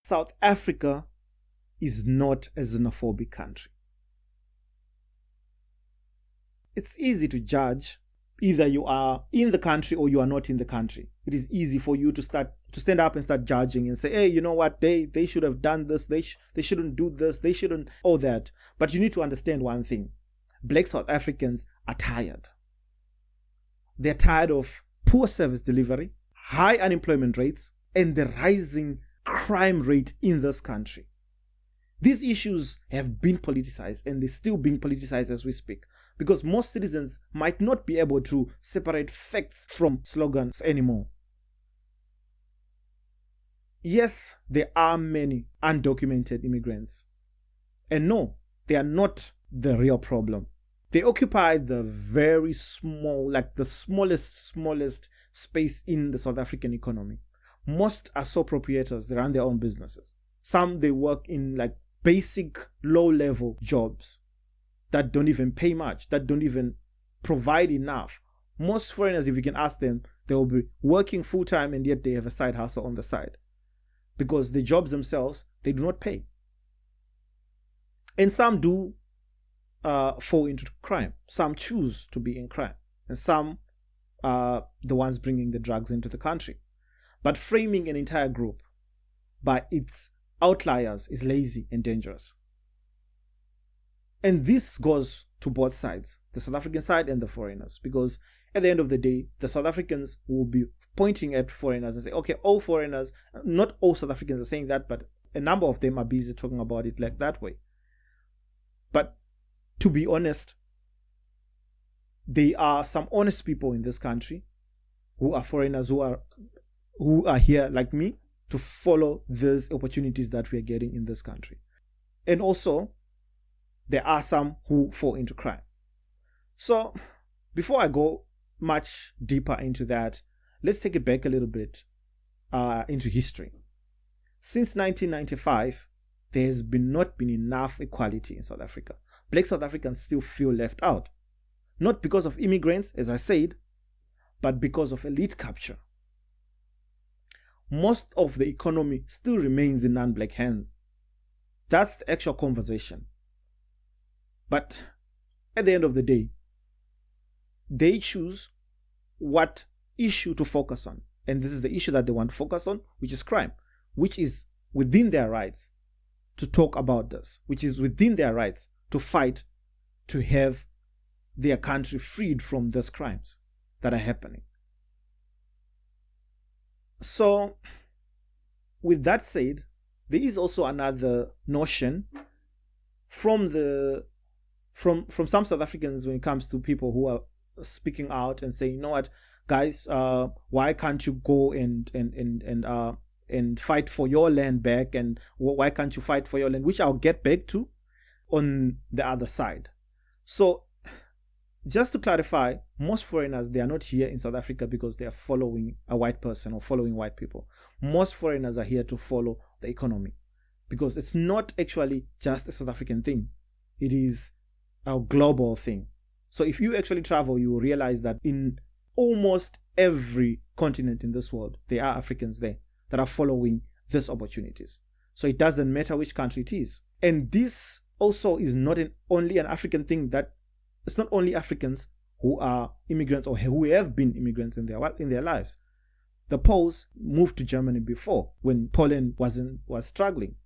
South Africa is not a xenophobic country. It's easy to judge. Either you are in the country or you are not in the country. It is easy for you to stand up and start judging and say, hey, you know what, they should have done this, they shouldn't do this, they shouldn't, all that. But you need to understand one thing. Black South Africans are tired. They're tired of poor service delivery, high unemployment rates, and the rising crime rate in this country. These issues have been politicized, and they're still being politicized as we speak, because most citizens might not be able to separate facts from slogans anymore. Yes, there are many undocumented immigrants. And no, they are not the real problem. They occupy the very small, like the smallest space in the South African economy. Most are sole proprietors. They run their own businesses. Some, they work in like basic low-level jobs that don't even pay much, that don't even provide enough. Most foreigners, if you can ask them, they will be working full-time and yet they have a side hustle on the side. Because the jobs themselves, they do not pay. And some do fall into crime. Some choose to be in crime. And some are the ones bringing the drugs into the country. But framing an entire group by its outliers is lazy and dangerous. And this goes to both sides, the South African side and the foreigners, because at the end of the day, the South Africans will be pointing at foreigners and say, okay, all foreigners, not all South Africans are saying that, but a number of them are busy talking about it like that way. But to be honest, there are some honest people in this country who are foreigners who are here like me to follow these opportunities that we are getting in this country. And also, there are some who fall into crime. So, before I go much deeper into that, let's take it back a little bit into history. Since 1995, there has not been enough equality in South Africa. Black South Africans still feel left out. Not because of immigrants, as I said, but because of elite capture. Most of the economy still remains in non-black hands. That's the actual conversation. But at the end of the day, they choose what issue to focus on. And this is the issue that they want to focus on, which is crime, which is within their rights to talk about this, which is within their rights to fight to have their country freed from these crimes that are happening. So, with that said, there is also another notion from some South Africans when it comes to people who are speaking out and saying, you know what, guys, why can't you go and fight for your land back, and why can't you fight for your land, which I'll get back to on the other side. So, just to clarify, most foreigners, they are not here in South Africa because they are following a white person or following white people. Most foreigners are here to follow the economy, because it's not actually just a South African thing. It is a global thing. So if you actually travel, you will realize that in almost every continent in this world, there are Africans there that are following these opportunities. So it doesn't matter which country it is. And this also is not only an African thing, that it's not only Africans who are immigrants or who have been immigrants in their lives. The Poles moved to Germany before, when Poland was struggling.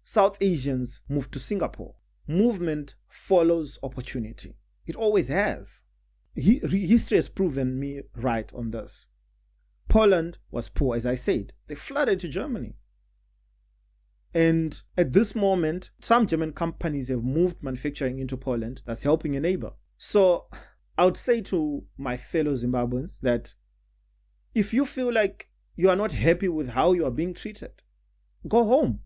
South Asians moved to Singapore. Movement follows opportunity. It always has. History has proven me right on this. Poland was poor, as I said. They flooded to Germany. And at this moment, some German companies have moved manufacturing into Poland. That's helping a neighbor. So I would say to my fellow Zimbabweans that if you feel like you are not happy with how you are being treated, go home.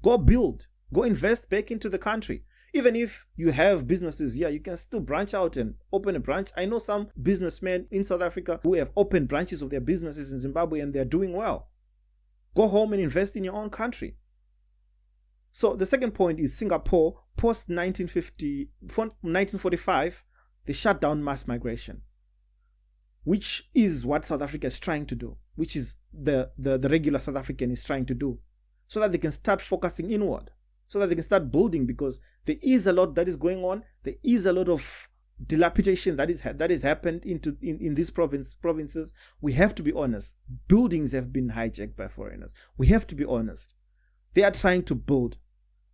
Go build. Go invest back into the country. Even if you have businesses here, you can still branch out and open a branch. I know some businessmen in South Africa who have opened branches of their businesses in Zimbabwe and they're doing well. Go home and invest in your own country. So the second point is Singapore, post 1945, they shut down mass migration, which is what South Africa is trying to do, which is the regular South African is trying to do. so that they can start focusing inward, so that they can start building, because there is a lot that is going on. There is a lot of dilapidation that is happened in these provinces. We have to be honest. Buildings have been hijacked by foreigners. We have to be honest. They are trying to build.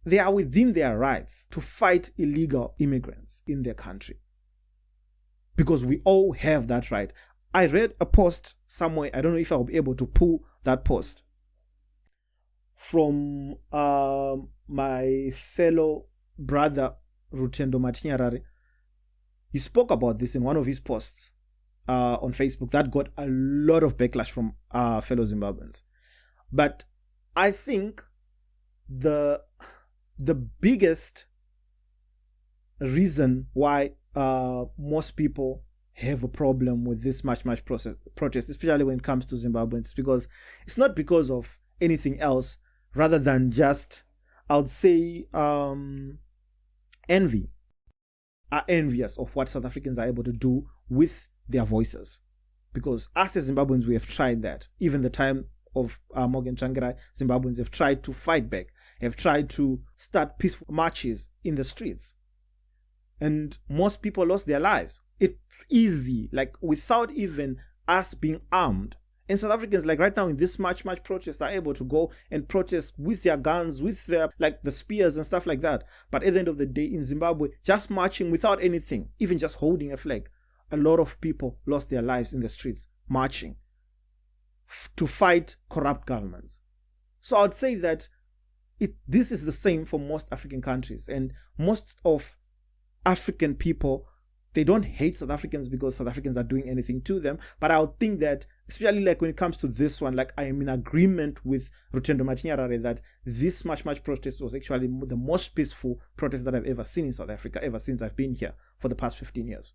They are within their rights to fight illegal immigrants in their country, because we all have that right. I read a post somewhere. I don't know if I'll be able to pull that post from my fellow brother Rutendo Matinyarare. He spoke about this in one of his posts on Facebook that got a lot of backlash from fellow Zimbabweans. But I think the biggest reason why most people have a problem with this much protest, especially when it comes to Zimbabweans, because it's not because of anything else rather than just, I would say, envy. Are envious of what South Africans are able to do with their voices, because us as Zimbabweans, we have tried that. Even the time of Morgan Tsvangirai, Zimbabweans have tried to fight back, have tried to start peaceful marches in the streets, and most people lost their lives. It's easy, like without even us being armed. And South Africans, like right now in this much protest, are able to go and protest with their guns, with their like the spears and stuff like that. But at the end of the day, in Zimbabwe, just marching without anything, even just holding a flag, a lot of people lost their lives in the streets marching to fight corrupt governments. So I'd say that this is the same for most African countries, and most of African people, they don't hate South Africans because South Africans are doing anything to them. But I would think that, especially like when it comes to this one, like I am in agreement with Rutendo Matinyarare that this much protest was actually the most peaceful protest that I've ever seen in South Africa, ever since I've been here for the past 15 years.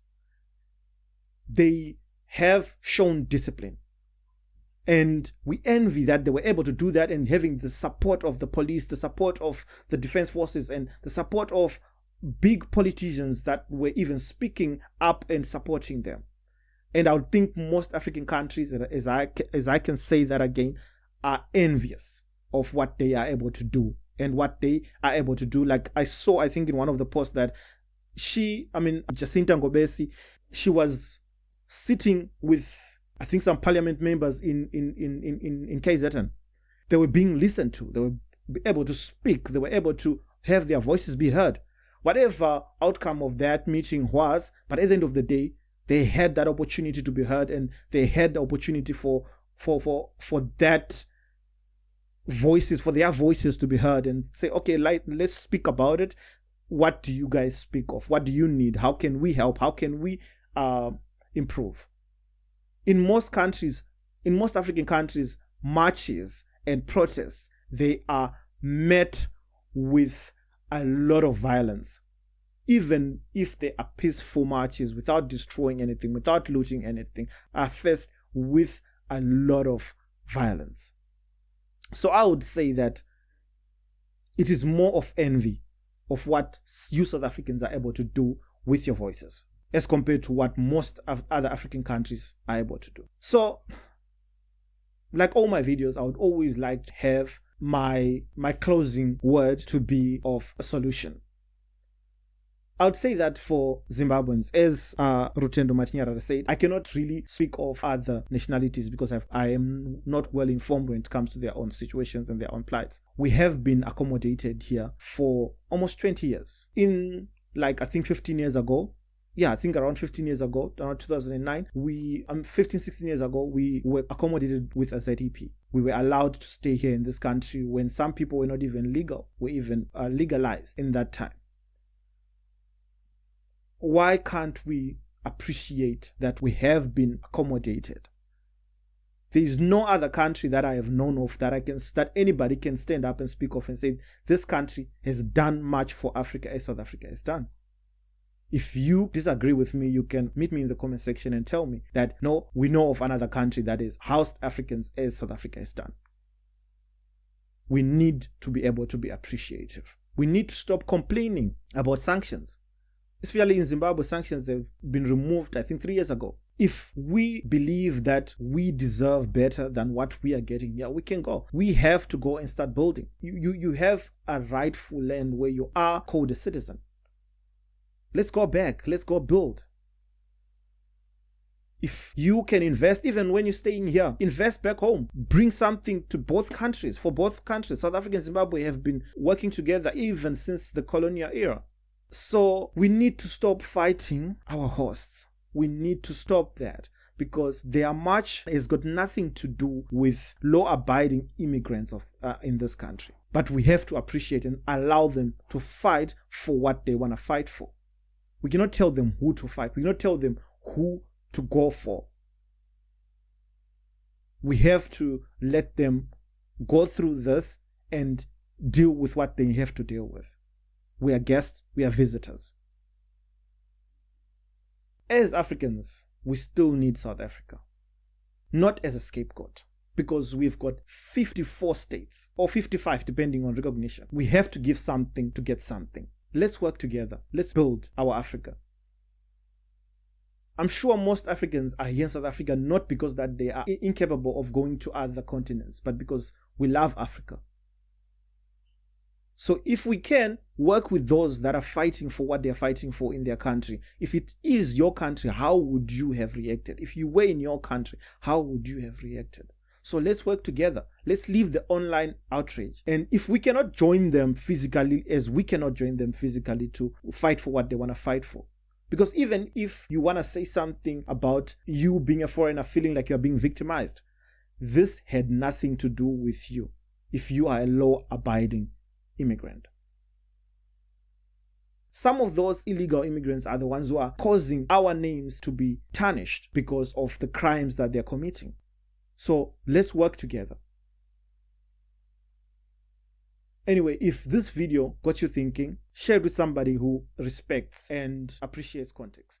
They have shown discipline. And we envy that they were able to do that, and having the support of the police, the support of the defense forces, and the support of big politicians that were even speaking up and supporting them. And I would think most African countries, as I can say that again, are envious of what they are able to do and what they are able to do. Like I saw, I think in one of the posts that Jacinta Ngobesi, she was sitting with, I think, some parliament members in KZN. They were being listened to. They were able to speak. They were able to have their voices be heard. Whatever outcome of that meeting was, but at the end of the day, they had that opportunity to be heard, and they had the opportunity for that voices, for their voices to be heard, and say, okay, let's speak about it. What do you guys speak of? What do you need? How can we help? How can we improve? In most countries, in most African countries, marches and protests, they are met with a lot of violence, even if they are peaceful marches without destroying anything, without looting anything, are faced with a lot of violence. So I would say that it is more of envy of what you South Africans are able to do with your voices as compared to what most of other African countries are able to do. So, like all my videos, I would always like to have my closing word to be of a solution. I would say that for Zimbabweans, as Rutendo Matinyarare said, I cannot really speak of other nationalities because I am not well informed when it comes to their own situations and their own plights. We have been accommodated here for almost 20 years. In I think 15 years ago, I think around 15 years ago, around 2009, 16 years ago, we were accommodated with a ZEP. We were allowed to stay here in this country when some people were not even legal, were even legalized in that time. Why can't we appreciate that we have been accommodated? There is no other country that I have known of that anybody can stand up and speak of and say, this country has done much for Africa as South Africa has done. If you disagree with me, you can meet me in the comment section and tell me that, no, we know of another country that has housed Africans as South Africa has done. We need to be able to be appreciative. We need to stop complaining about sanctions. Especially in Zimbabwe, sanctions have been removed, I think, 3 years ago. If we believe that we deserve better than what we are getting, yeah, we can go. We have to go and start building. You have a rightful land where you are called a citizen. Let's go back. Let's go build. If you can invest, even when you're staying here, invest back home. Bring something to both countries. For both countries, South Africa and Zimbabwe have been working together even since the colonial era. So we need to stop fighting our hosts. We need to stop that, because their march has got nothing to do with law-abiding immigrants in this country. But we have to appreciate and allow them to fight for what they want to fight for. We cannot tell them who to fight. We cannot tell them who to go for. We have to let them go through this and deal with what they have to deal with. We are guests, we are visitors. As Africans, we still need South Africa. Not as a scapegoat, because we've got 54 states, or 55 depending on recognition. We have to give something to get something. Let's work together. Let's build our Africa. I'm sure most Africans are here in South Africa not because that they are incapable of going to other continents, but because we love Africa. So if we can work with those that are fighting for what they're fighting for in their country, if it is your country, how would you have reacted? If you were in your country, how would you have reacted? So let's work together. Let's leave the online outrage. And if we cannot join them physically, as we cannot join them physically to fight for what they want to fight for. Because even if you want to say something about you being a foreigner, feeling like you're being victimized, this had nothing to do with you if you are a law-abiding immigrant. Some of those illegal immigrants are the ones who are causing our names to be tarnished because of the crimes that they're committing. So let's work together. Anyway, if this video got you thinking, share it with somebody who respects and appreciates context.